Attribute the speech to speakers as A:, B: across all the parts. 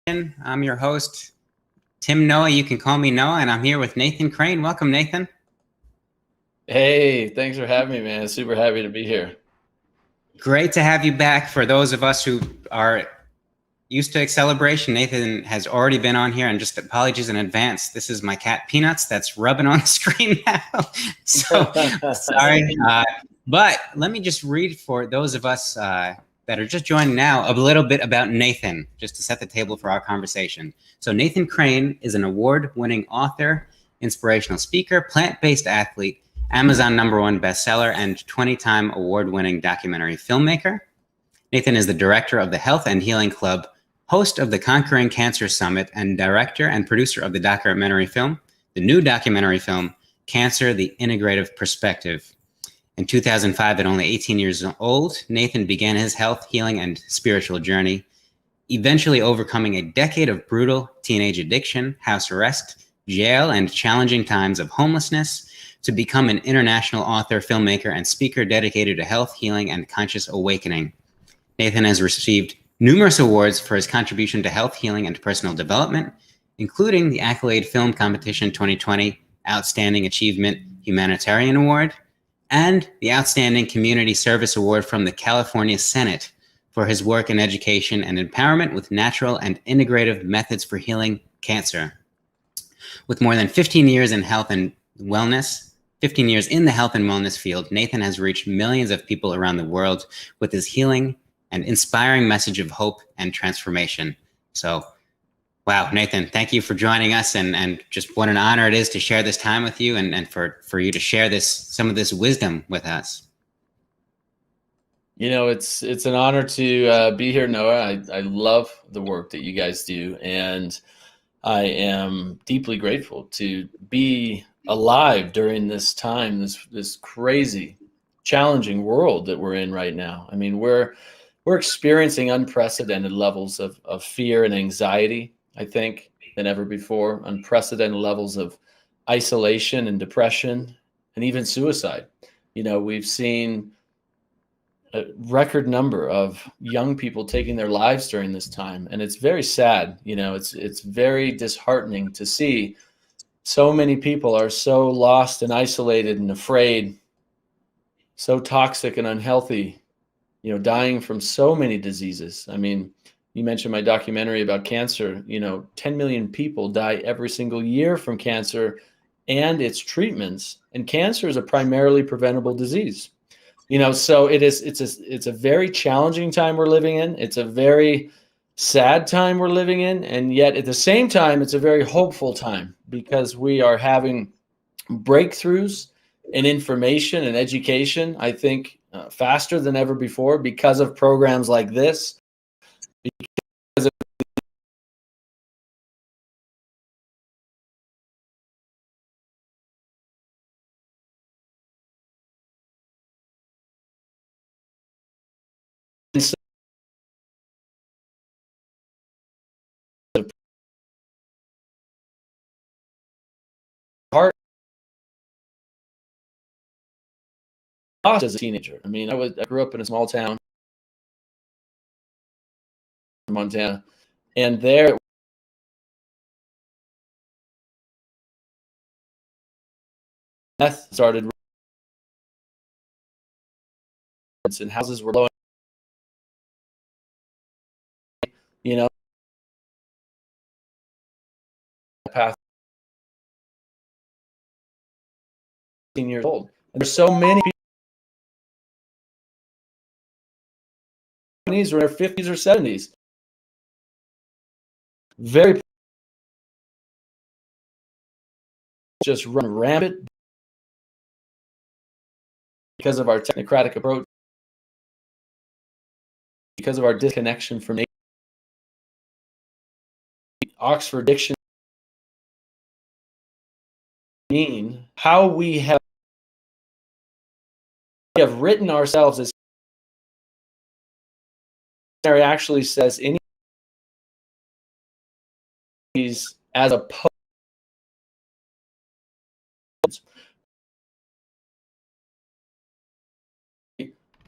A: I'm your host, Tim Noah. You can call me Noah, and I'm here with Nathan Crane. Welcome, Nathan.
B: Hey, thanks for having me, man. Super happy to be here.
A: Great to have you back. For those of us who are used to Accelebration, Nathan has already been on here, and just apologies in advance. This is my cat Peanuts that's rubbing on the screen now. So sorry. But let me just read for those of us that are just joining now a little bit about Nathan, just to set the table for our conversation. So Nathan Crane is an award-winning author, inspirational speaker, plant-based athlete, Amazon #1 bestseller, and 20-time award-winning documentary filmmaker. Nathan is the director of the Health and Healing Club, host of the Conquering Cancer Summit, and director and producer of the documentary film, the new documentary film, Cancer, the Integrative Perspective. In 2005, at only 18 years old, Nathan began his health, healing, and spiritual journey, eventually overcoming a decade of brutal teenage addiction, house arrest, jail, and challenging times of homelessness, to become an international author, filmmaker, and speaker dedicated to health, healing, and conscious awakening. Nathan has received numerous awards for his contribution to health, healing, and personal development, including the Accolade Film Competition 2020 Outstanding Achievement Humanitarian Award, and the Outstanding Community Service Award from the California Senate for his work in education and empowerment with natural and integrative methods for healing cancer. With more than 15 years in health and wellness, 15 years in the health and wellness field, Nathan has reached millions of people around the world with his healing and inspiring message of hope and transformation. So, wow, Nathan, thank you for joining us, and just what an honor it is to share this time with you, and for you to share some of this wisdom with us.
B: You know, it's an honor to be here, Noah. I love the work that you guys do, and I am deeply grateful to be alive during this time, this crazy, challenging world that we're in right now. I mean, we're experiencing unprecedented levels of fear and anxiety, I think, than ever before, unprecedented levels of isolation and depression and even suicide. You know, we've seen a record number of young people taking their lives during this time, and it's very sad. You know, it's very disheartening to see so many people are so lost and isolated and afraid, so toxic and unhealthy, you know, dying from so many diseases. I mean, you mentioned my documentary about cancer. You know, 10 million people die every single year from cancer and its treatments. And cancer is a primarily preventable disease. You know, so it's a very challenging time we're living in. It's a very sad time we're living in. And yet at the same time, it's a very hopeful time because we are having breakthroughs in information and education, I think, faster than ever before because of programs like this. Because of heart lost as a teenager. I mean, I grew up in a small town in Montana, and there meth started and houses were blowing, you know, past 15 years old. And there's so many people who are in their 50s or 70s. Very just run rampant because of our technocratic approach, because of our disconnection from nature. Oxford Dictionary mean how we have written ourselves as actually says any as a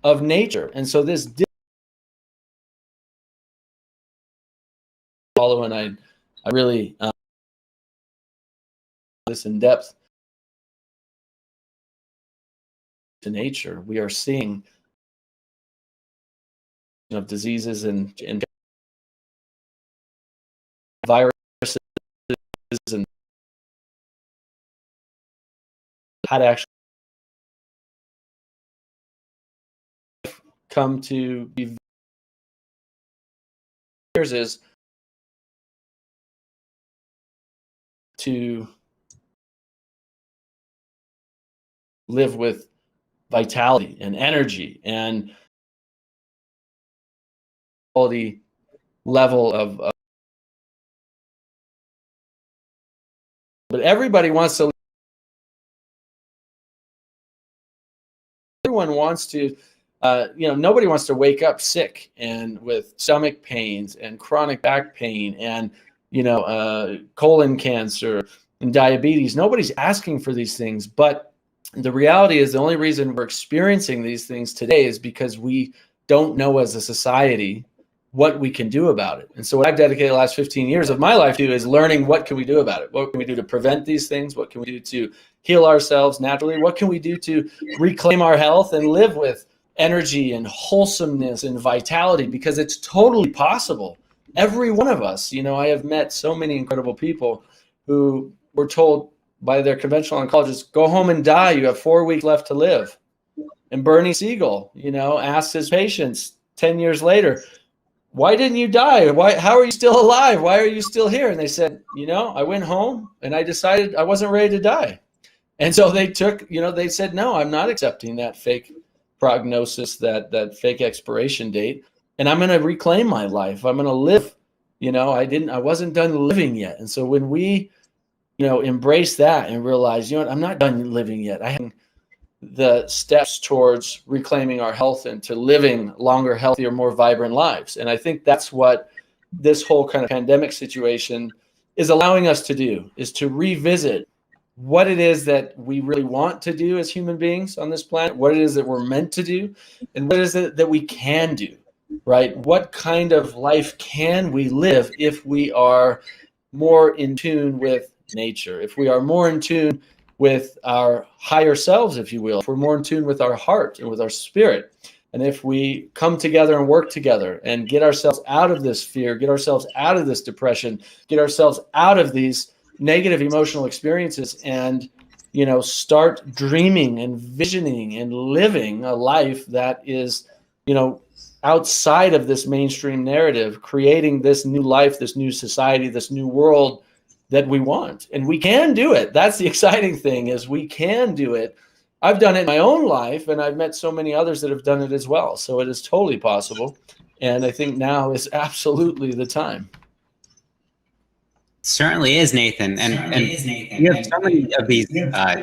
B: of nature. And so this follow, and I really this in depth to nature. We are seeing diseases and viruses and how to actually come to be is to live with vitality and energy and quality level of but everybody wants to everyone wants to nobody wants to wake up sick and with stomach pains and chronic back pain and colon cancer and diabetes. Nobody's asking for these things, but the reality is the only reason we're experiencing these things today is because we don't know as a society what we can do about it. And so what I've dedicated the last 15 years of my life to is learning what can we do about it? What can we do to prevent these things? What can we do to heal ourselves naturally? What can we do to reclaim our health and live with energy and wholesomeness and vitality? Because it's totally possible. Every one of us, I have met so many incredible people who were told by their conventional oncologists, go home and die. You have 4 weeks left to live. And Bernie Siegel, asked his patients 10 years later, why didn't you die? How are you still alive? Why are you still here? And they said, I went home and I decided I wasn't ready to die. And so they took, they said, no, I'm not accepting that fake prognosis, that fake expiration date. And I'm going to reclaim my life. I'm going to live. I wasn't done living yet. And so when we, embrace that and realize, I'm not done living yet. I have the steps towards reclaiming our health and to living longer, healthier, more vibrant lives. And I think that's what this whole kind of pandemic situation is allowing us to do, is to revisit what it is that we really want to do as human beings on this planet, what it is that we're meant to do, and what is it that we can do, right? What kind of life can we live if we are more in tune with nature, if we are more in tune with our higher selves, if you will, if we're more in tune with our heart and with our spirit, and if we come together and work together and get ourselves out of this fear, get ourselves out of this depression, get ourselves out of these negative emotional experiences and, start dreaming and visioning and living a life that is, outside of this mainstream narrative, creating this new life, this new society, this new world that we want. And we can do it. That's the exciting thing, is we can do it. I've done it in my own life, and I've met so many others that have done it as well. So it is totally possible. And I think now is absolutely the time.
A: Certainly is, Nathan. And you have so many of these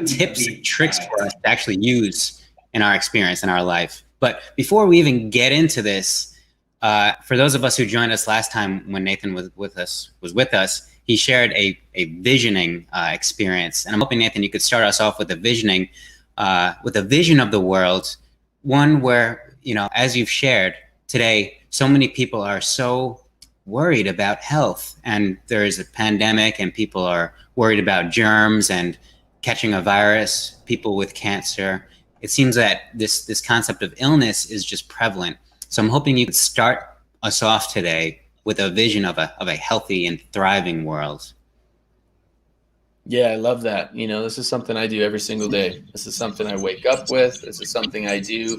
A: tips and tricks for us to actually use in our experience, in our life. But before we even get into this, for those of us who joined us last time when Nathan was with us, he shared a visioning experience. And I'm hoping, Nathan, you could start us off with a visioning, with a vision of the world, one where, as you've shared today, so many people are so worried about health, and there is a pandemic and people are worried about germs and catching a virus, people with cancer. It seems that this concept of illness is just prevalent. So I'm hoping you could start us off today with a vision of a healthy and thriving world.
B: Yeah, I love that. This is something I do every single day. This is something I wake up with. This is something I do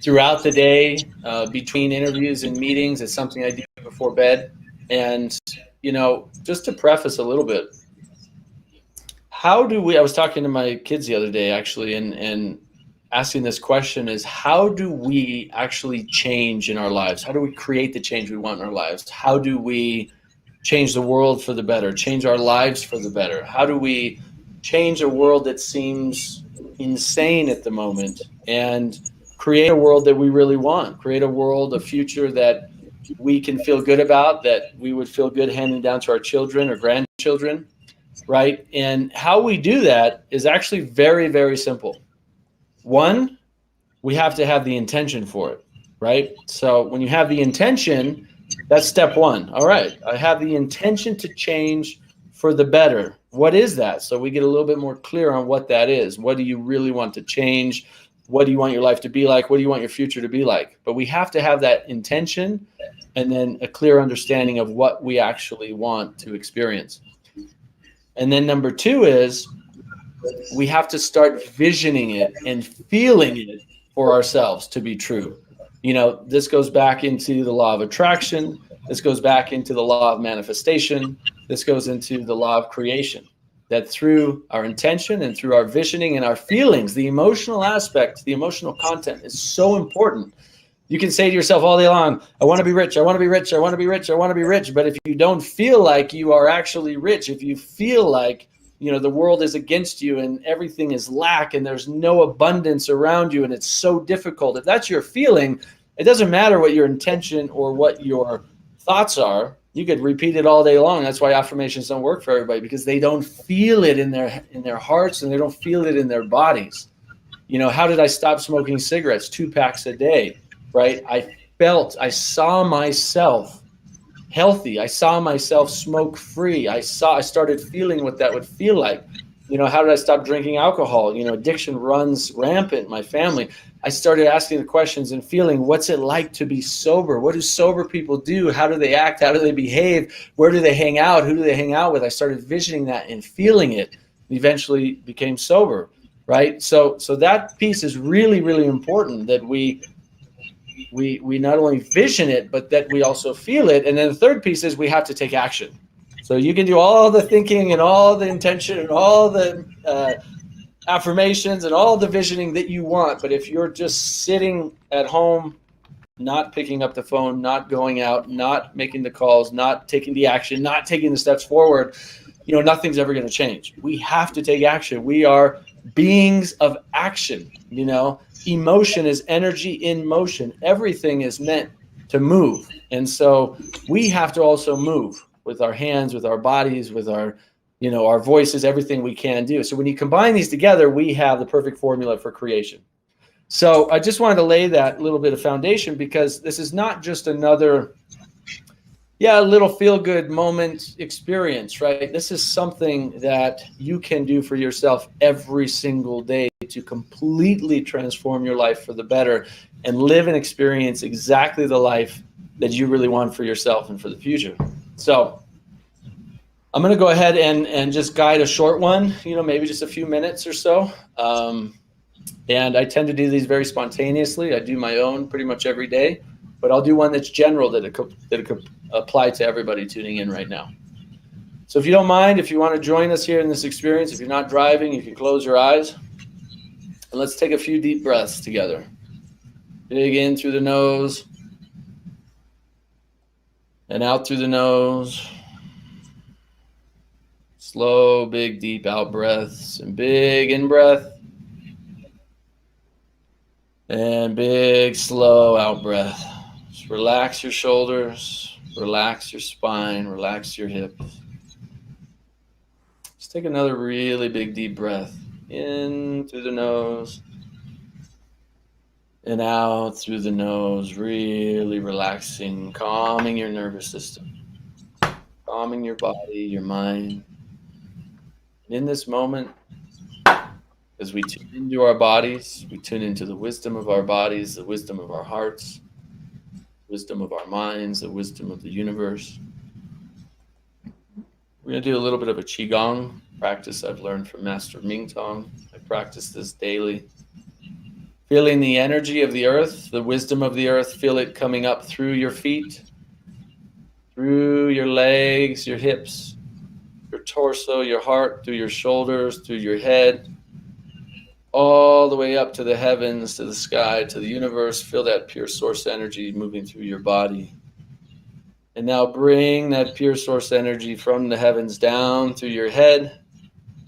B: throughout the day, between interviews and meetings. It's something I do before bed. And, just to preface a little bit, I was talking to my kids the other day, actually, and asking this question is, how do we actually change in our lives? How do we create the change we want in our lives? How do we change the world for the better, change our lives for the better? How do we change a world that seems insane at the moment and create a world that we really want, create a world, a future that we can feel good about, that we would feel good handing down to our children or grandchildren, right? And how we do that is actually very, very simple. One, we have to have the intention for it, right? So when you have the intention, That's step one. All right. I have the intention to change for the better. What is that? So we get a little bit more clear on what that is. What do you really want to change? What do you want your life to be like? What do you want your future to be like? But we have to have that intention and then a clear understanding of what we actually want to experience. And then number two is we have to start visioning it and feeling it for ourselves to be true. This goes back into the law of attraction. This goes back into the law of manifestation. This goes into the law of creation. That through our intention and through our visioning and our feelings, the emotional aspect, the emotional content is so important. You can say to yourself all day long, I want to be rich, I want to be rich, I want to be rich, I want to be rich. But if you don't feel like you are actually rich, if you feel like the world is against you and everything is lack and there's no abundance around you and it's so difficult, if that's your feeling, it doesn't matter what your intention or what your thoughts are. You could repeat it all day long. That's why affirmations don't work for everybody, because they don't feel it in their hearts and they don't feel it in their bodies. How did I stop smoking cigarettes? 2 packs a day, right? I saw myself healthy. I saw myself smoke free. I started feeling what that would feel like. How did I stop drinking alcohol? Addiction runs rampant in my family. I started asking the questions and feeling, what's it like to be sober? What do sober people do? How do they act? How do they behave? Where do they hang out? Who do they hang out with? I started visioning that and feeling it, and eventually became sober, right? So that piece is really, really important, that we not only vision it, but that we also feel it. And then the third piece is we have to take action. So you can do all the thinking and all the intention and all the affirmations and all the visioning that you want. But if you're just sitting at home, not picking up the phone, not going out, not making the calls, not taking the action, not taking the steps forward, nothing's ever going to change. We have to take action. We are beings of action. Emotion is energy in motion. Everything is meant to move. And so we have to also move with our hands, with our bodies, with our voices, everything we can do. So when you combine these together, we have the perfect formula for creation. So I just wanted to lay that little bit of foundation, because this is not just another, little feel-good moment experience, right? This is something that you can do for yourself every single day to completely transform your life for the better and live and experience exactly the life that you really want for yourself and for the future. So I'm going to go ahead and just guide a short one, maybe just a few minutes or so. And I tend to do these very spontaneously. I do my own pretty much every day, but I'll do one that's general that it could apply to everybody tuning in right now. So if you don't mind, if you want to join us here in this experience, if you're not driving, you can close your eyes. And let's take a few deep breaths together. Big in through the nose and out through the nose. Slow, big, deep out breaths, and big in breath. And big, slow out breath. Just relax your shoulders, relax your spine, relax your hips. Just take another really big, deep breath in through the nose and out through the nose, really relaxing, calming your nervous system, calming your body, your mind. And in this moment, as we tune into our bodies, we tune into the wisdom of our bodies, the wisdom of our hearts, wisdom of our minds, the wisdom of the universe. We're going to do a little bit of a Qigong practice I've learned from Master Ming Tong. I practice this daily. Feeling the energy of the earth, the wisdom of the earth, feel it coming up through your feet, through your legs, your hips, your torso, your heart, through your shoulders, through your head, all the way up to the heavens, to the sky, to the universe. Feel that pure source energy moving through your body. And now bring that pure source energy from the heavens down through your head,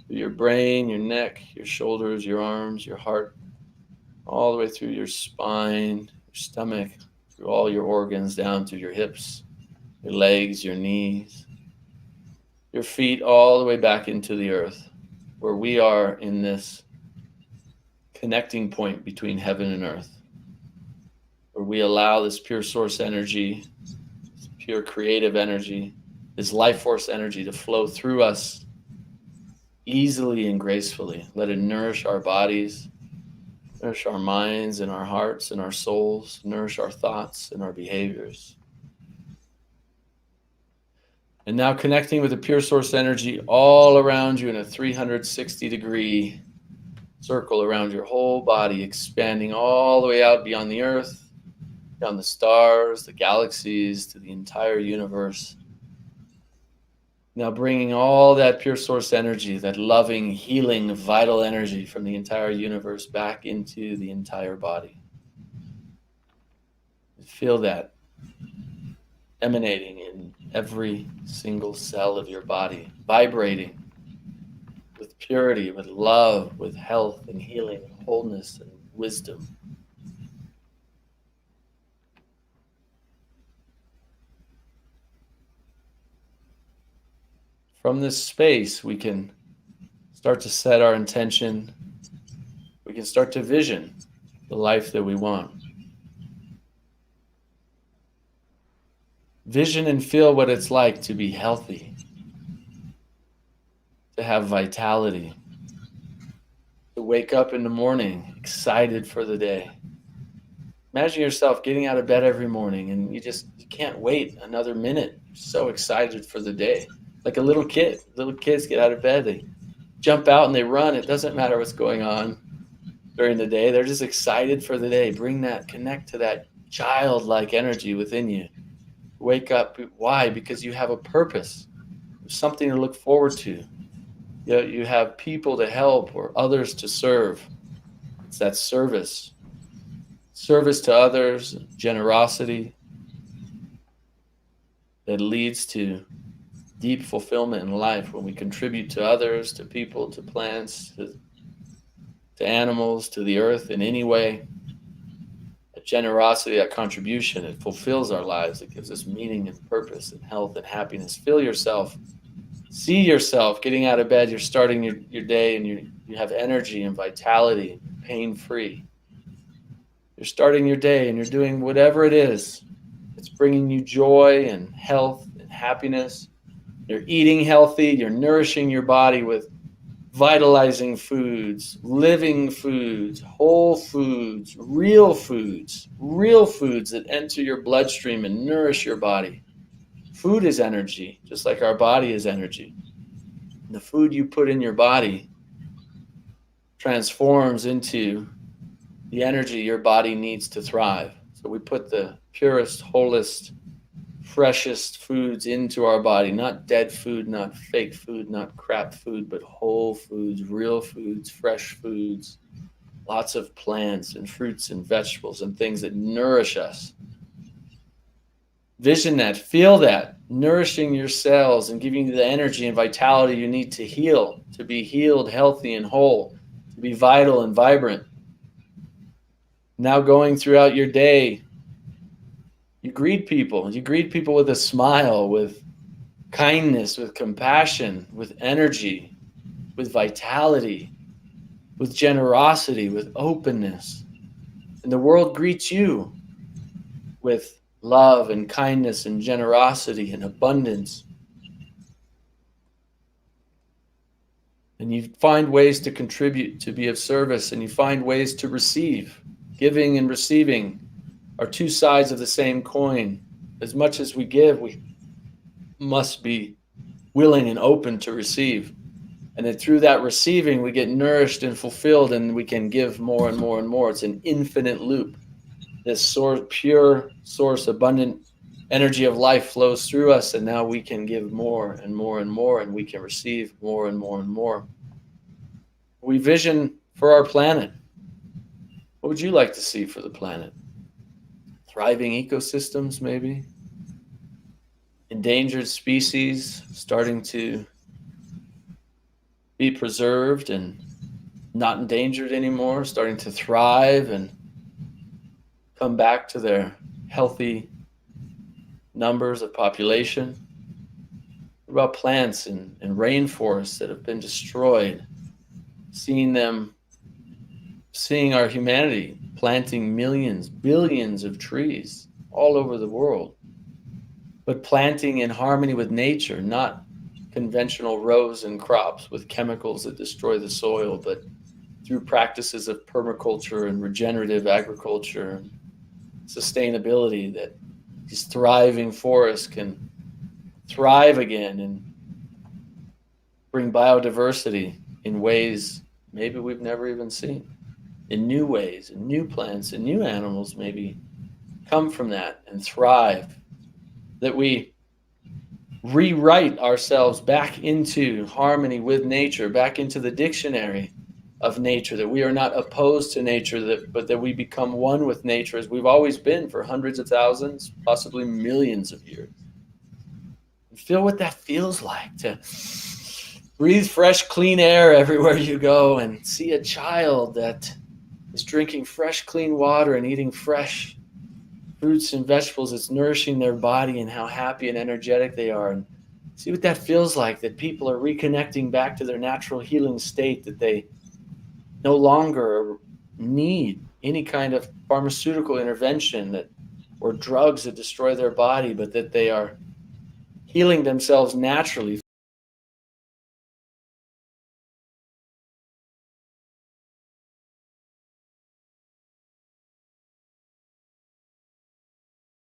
B: through your brain, your neck, your shoulders, your arms, your heart, all the way through your spine, your stomach, through all your organs, down through your hips, your legs, your knees, your feet, all the way back into the earth, where we are in this connecting point between heaven and earth, where we allow this pure source energy, pure creative energy, this life force energy to flow through us easily and gracefully. Let it nourish our bodies, nourish our minds and our hearts and our souls, nourish our thoughts and our behaviors. And now connecting with the pure source energy all around you in a 360-degree circle around your whole body, expanding all the way out beyond the earth, beyond the stars, the galaxies, to the entire universe. Now bringing all that pure source energy, that loving, healing, vital energy from the entire universe back into the entire body. Feel that emanating in every single cell of your body, vibrating with purity, with love, with health and healing, and wholeness and wisdom. From this space, we can start to set our intention. We can start to vision the life that we want. Vision and feel what it's like to be healthy, to have vitality, to wake up in the morning excited for the day. Imagine yourself getting out of bed every morning and you can't wait another minute. You're so excited for the day. Like a little kid. Little kids get out of bed, they jump out and they run. It doesn't matter what's going on during the day. They're just excited for the day. Connect to that childlike energy within you. Wake up. Why? Because you have a purpose. There's something to look forward to. You have people to help or others to serve. It's that service. Service to others, generosity that leads to deep fulfillment in life when we contribute to others, to people, to plants, to animals, to the earth in any way. That generosity, that contribution, it fulfills our lives. It gives us meaning and purpose and health and happiness. Feel yourself. See yourself getting out of bed. You're starting your day and you have energy and vitality, pain-free. You're starting your day and you're doing whatever it is. It's bringing you joy and health and happiness. You're eating healthy. You're nourishing your body with vitalizing foods, living foods, whole foods, real foods that enter your bloodstream and nourish your body. Food is energy, just like our body is energy. And the food you put in your body transforms into the energy your body needs to thrive. So we put the purest, wholest, freshest foods into our body, not dead food, not fake food, not crap food, but whole foods, real foods, fresh foods, lots of plants and fruits and vegetables and things that nourish us. Vision that, feel that, nourishing your cells and giving you the energy and vitality you need to heal, to be healed, healthy, and whole, to be vital and vibrant. Now going throughout your day, you greet people with a smile, with kindness, with compassion, with energy, with vitality, with generosity, with openness. And the world greets you with love and kindness and generosity and abundance. And you find ways to contribute, to be of service, and you find ways to receive. Giving and receiving are two sides of the same coin. As much as we give, we must be willing and open to receive. And then through that receiving, we get nourished and fulfilled, and we can give more and more and more. It's an infinite loop. This pure source, abundant energy of life flows through us, and now we can give more and more and more, and we can receive more and more and more. We vision for our planet. What would you like to see for the planet? Thriving ecosystems, maybe? Endangered species starting to be preserved and not endangered anymore, starting to thrive and come back to their healthy numbers of population? What about plants and rainforests that have been destroyed? Seeing our humanity planting millions, billions of trees all over the world. but planting in harmony with nature, not conventional rows and crops with chemicals that destroy the soil, but through practices of permaculture and regenerative agriculture and sustainability, that these thriving forests can thrive again and bring biodiversity in ways maybe we've never even seen, in new ways, and new plants and new animals maybe come from that and thrive, that we rewrite ourselves back into harmony with nature, back into the dictionary of nature, that we are not opposed to nature, but that we become one with nature as we've always been for hundreds of thousands, possibly millions of years. And feel what that feels like to breathe fresh, clean air everywhere you go and see a child that is drinking fresh, clean water and eating fresh fruits and vegetables. It's nourishing their body, and how happy and energetic they are. And see what that feels like, that people are reconnecting back to their natural healing state, that they no longer need any kind of pharmaceutical intervention or drugs that destroy their body, but that they are healing themselves naturally